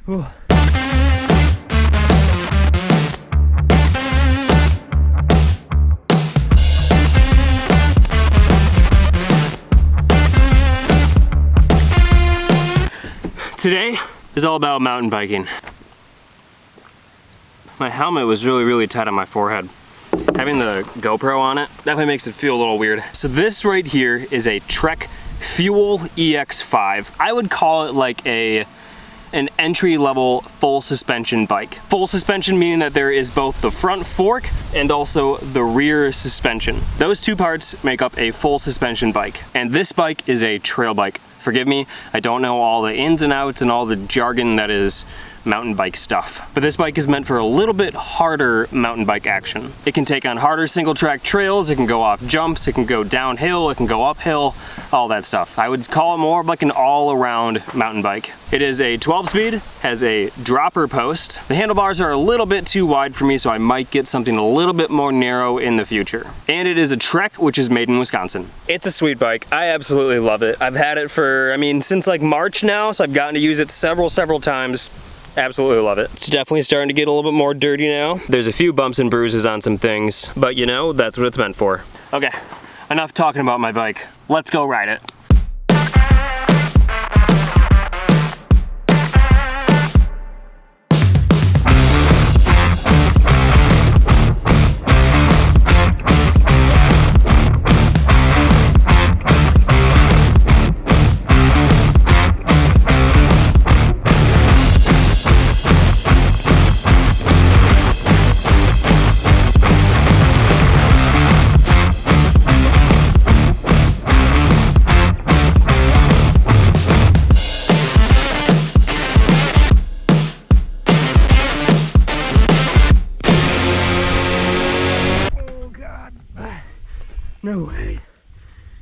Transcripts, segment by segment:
Ooh. Today is all about mountain biking. My helmet was really tight on my forehead. Having the GoPro on it definitely makes it feel a little weird. So this right here is a Trek Fuel EX5. I would call it like an entry-level full suspension bike. Full suspension meaning that there is both the front fork and also the rear suspension. Those two parts make up a full suspension bike. And this bike is a trail bike. Forgive me, I don't know all the ins and outs and all the jargon that is mountain bike stuff. But this bike is meant for a little bit harder mountain bike action. It can take on harder single track trails, it can go off jumps, it can go downhill, it can go uphill, all that stuff. I would call it more of like an all-around mountain bike. It is a 12-speed, has a dropper post. The handlebars are a little bit too wide for me, so I might get something a little bit more narrow in the future. And it is a Trek, which is made in Wisconsin. It's a sweet bike. I absolutely love it. I've had it for, since like March now, so I've gotten to use it several times. Absolutely love it. It's definitely starting to get a little bit more dirty now. There's a few bumps and bruises on some things, but you know, that's what it's meant for. Okay, enough talking about my bike. Let's go ride it. No way.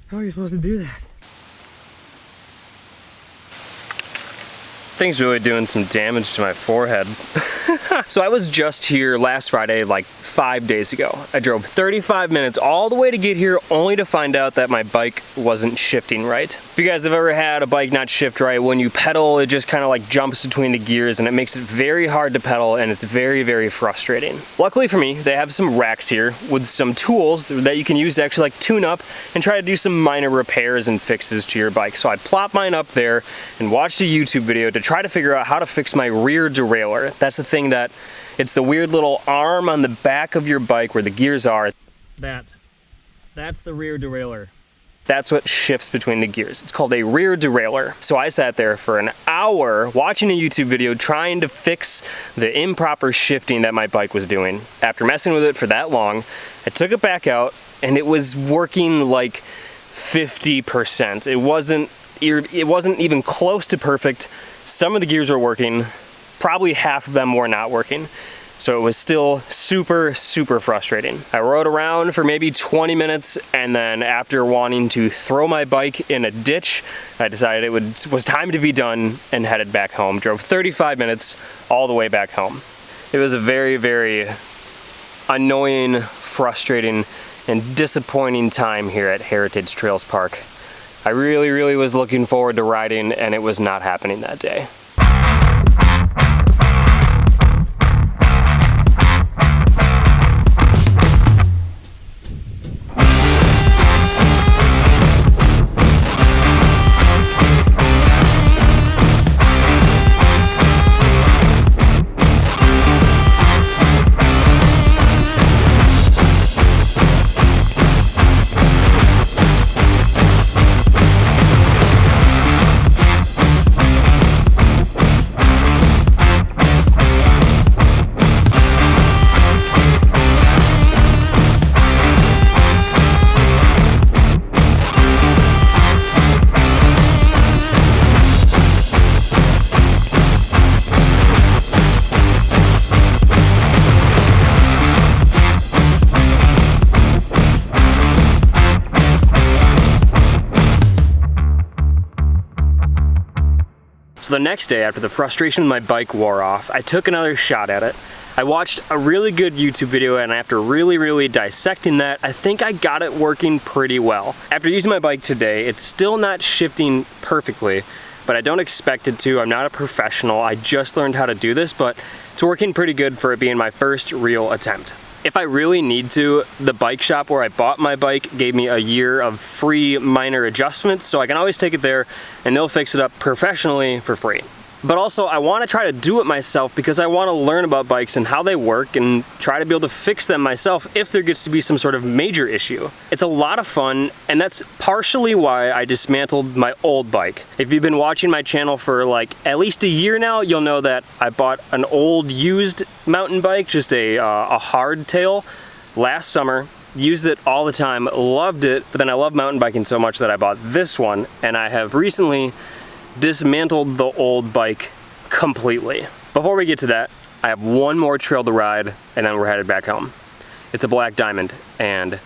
How are you supposed to do that? Thing's really doing some damage to my forehead. So I was just here last Friday, like 5 days ago. I drove 35 minutes all the way to get here, only to find out that my bike wasn't shifting right. If you guys have ever had a bike not shift right, when you pedal, it just kind of like jumps between the gears and it makes it very hard to pedal, and it's very frustrating. Luckily for me, they have some racks here with some tools that you can use to actually like tune up and try to do some minor repairs and fixes to your bike. So I plopped mine up there and watched a YouTube video to try to figure out how to fix my rear derailleur. That's the thing that, it's the weird little arm on the back of your bike where the gears are. That's the rear derailleur. That's what shifts between the gears. It's called a rear derailleur. So I sat there for an hour watching a YouTube video trying to fix the improper shifting that my bike was doing. After messing with it for that long, I took it back out and it was working like 50%. It wasn't even close to perfect. Some of the gears were working, probably half of them were not working. So it was still super frustrating. I rode around for maybe 20 minutes, and then after wanting to throw my bike in a ditch, I decided it was time to be done and headed back home. Drove 35 minutes all the way back home. It was a very annoying, frustrating, and disappointing time here at Heritage Trails Park. I really was looking forward to riding, and it was not happening that day. So the next day, after the frustration with my bike wore off, I took another shot at it. I watched a really good YouTube video, and after really dissecting that, I think I got it working pretty well. After using my bike today, it's still not shifting perfectly, but I don't expect it to. I'm not a professional. I just learned how to do this, but it's working pretty good for it being my first real attempt. If I really need to, the bike shop where I bought my bike gave me a year of free minor adjustments, so I can always take it there and they'll fix it up professionally for free. But also, I want to try to do it myself because I want to learn about bikes and how they work and try to be able to fix them myself if there gets to be some sort of major issue. It's a lot of fun, and that's partially why I dismantled my old bike. If you've been watching my channel for like at least a year now, you'll know that I bought an old used mountain bike, just a hardtail, last summer. Used it all the time, loved it, but then I love mountain biking so much that I bought this one, and I have recently dismantled the old bike completely. Before we get to that, I have one more trail to ride and then we're headed back home. It's a black diamond and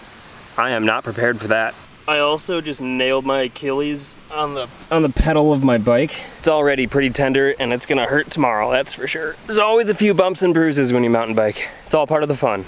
I am not prepared for that. I also just nailed my Achilles on the pedal of my bike. It's already pretty tender and it's gonna hurt tomorrow, that's for sure. There's always a few bumps and bruises when you mountain bike. It's all part of the fun.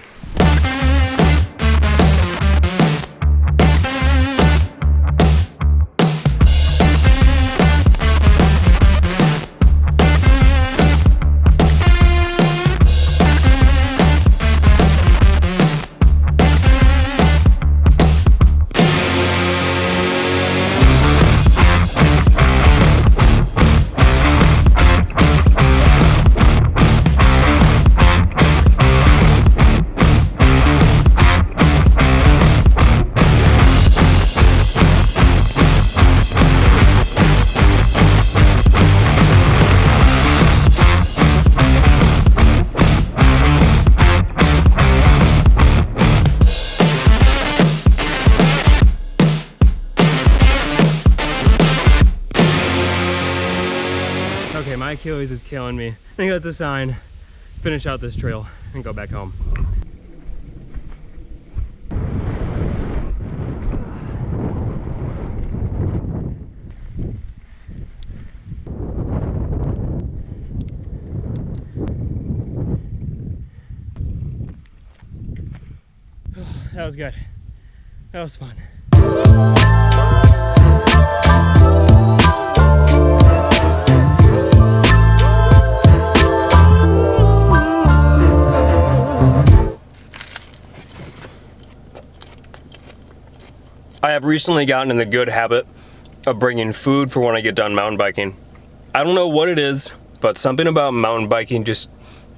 Okay, my Achilles is killing me. I got the sign, finish out this trail, and go back home. That was good. That was fun. I have recently gotten in the good habit of bringing food for when I get done mountain biking. I don't know what it is, but something about mountain biking just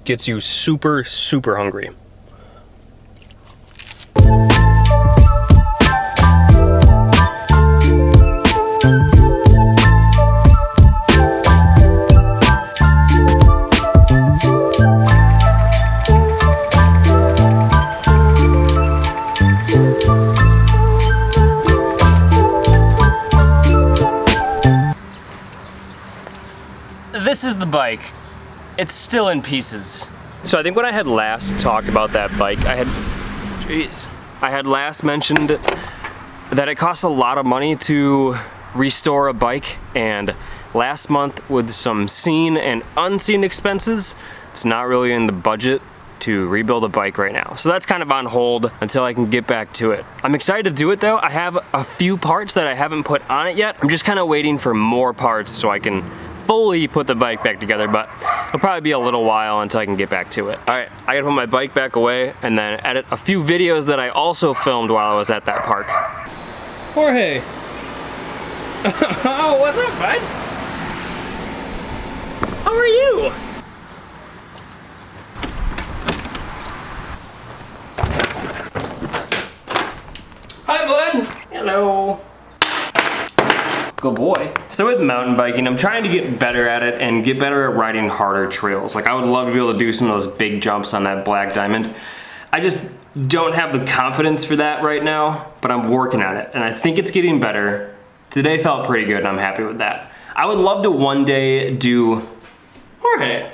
gets you super, super hungry. This is the bike. It's still in pieces. So I think when I had last talked about that bike, I had last mentioned that it costs a lot of money to restore a bike, and last month with some seen and unseen expenses, it's not really in the budget to rebuild a bike right now. So that's kind of on hold until I can get back to it. I'm excited to do it though. I have a few parts that I haven't put on it yet. I'm just kind of waiting for more parts so I can fully put the bike back together, but it'll probably be a little while until I can get back to it. All right, I gotta put my bike back away and then edit a few videos that I also filmed while I was at that park. Jorge. Oh, what's up, bud? How are you? Hi, bud. Hello. Good boy. So with mountain biking, I'm trying to get better at it and get better at riding harder trails. Like I would love to be able to do some of those big jumps on that black diamond. I just don't have the confidence for that right now, but I'm working at it and I think it's getting better. Today felt pretty good and I'm happy with that. I would love to one day do, Jorge.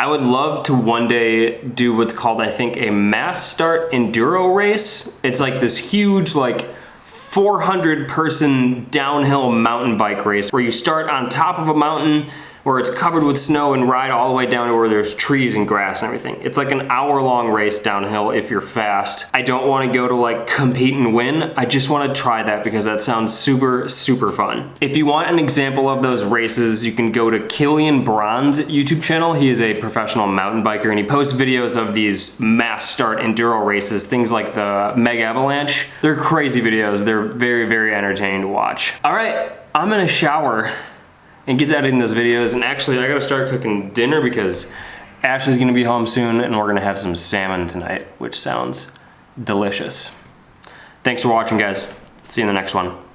I would love to one day do what's called, I think, a mass start enduro race. It's like this huge, like 400 person downhill mountain bike race where you start on top of a mountain where it's covered with snow and ride all the way down to where there's trees and grass and everything. It's like an hour-long race downhill if you're fast. I don't want to go to like compete and win. I just want to try that because that sounds super, super fun. If you want an example of those races, you can go to Killian Braun's YouTube channel. He is a professional mountain biker and he posts videos of these mass start enduro races, things like the Mega Avalanche. They're crazy videos. They're very, very entertaining to watch. All right, I'm gonna shower and get to editing those videos, and actually I gotta start cooking dinner because Ashley's gonna be home soon and we're gonna have some salmon tonight, which sounds delicious. Thanks for watching, guys. See you in the next one.